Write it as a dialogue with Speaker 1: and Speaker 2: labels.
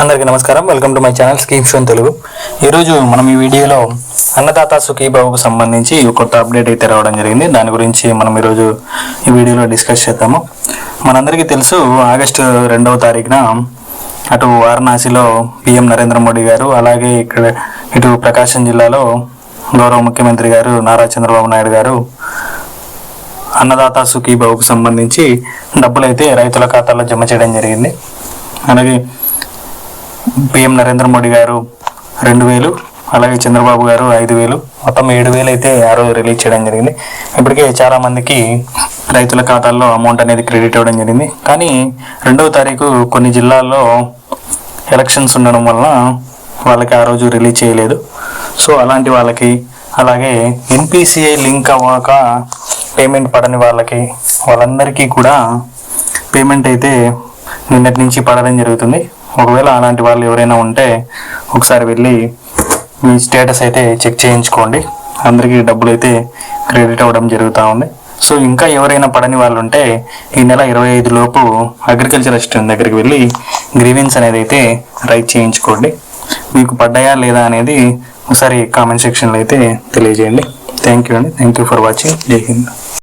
Speaker 1: అందరికీ నమస్కారం. Welcome to my channel schemes in Telugu. ఈరోజు మనం ఈ వీడియోలో అన్నదాత సుఖీభావుకు సంబంధించి కొత్త అప్డేట్ అయితే రావడం జరిగింది. దాని గురించి మనం ఈరోజు ఈ వీడియోలో డిస్కస్ చేద్దాము. మనందరికీ తెలుసు, ఆగస్టు 2వ తారీఖున అటు వారణాసిలో పిఎం నరేంద్ర మోడీ గారు, అలాగే ఇటు ప్రకాశం జిల్లాలో గౌరవ ముఖ్యమంత్రి గారు నారా చంద్రబాబు నాయుడు గారు అన్నదాత సుఖీభావుకు సంబంధించి డబ్బులైతే రైతుల ఖాతాలో జమ చేయడం జరిగింది. అలాగే పిఎం నరేంద్ర మోడీ గారు 2,000, అలాగే చంద్రబాబు గారు 5,000, మొత్తం 7,000 అయితే ఆ రోజు రిలీజ్ చేయడం జరిగింది. ఇప్పటికే చాలా మందికి రైతుల ఖాతాల్లో అమౌంట్ అనేది క్రెడిట్ అవ్వడం జరిగింది. కానీ 2వ తారీఖు కొన్ని జిల్లాల్లో ఎలక్షన్స్ ఉండడం వలన వాళ్ళకి ఆ రోజు రిలీజ్ చేయలేదు. సో అలాంటి వాళ్ళకి, అలాగే ఎన్పిసిఐ లింక్ అవ్వక పేమెంట్ పడని వాళ్ళందరికీ కూడా పేమెంట్ అయితే నిన్నటి నుంచి పడడం జరుగుతుంది. ఒకవేళ అలాంటి వాళ్ళు ఎవరైనా ఉంటే ఒకసారి వెళ్ళి మీ స్టేటస్ అయితే చెక్ చేయించుకోండి. అందరికీ డబ్బులు అయితే క్రెడిట్ అవ్వడం జరుగుతూ ఉంది. సో ఇంకా ఎవరైనా పడని వాళ్ళు ఉంటే ఈ నెల 25 లోపు అగ్రికల్చర్ అసిస్టెంట్ దగ్గరికి వెళ్ళి గ్రీవెన్స్ అనేది అయితే రైట్ చేయించుకోండి. మీకు పడ్డాయా లేదా అనేది ఒకసారి కామెంట్ సెక్షన్లో అయితే తెలియజేయండి. Thank you for watching. జై హింద్.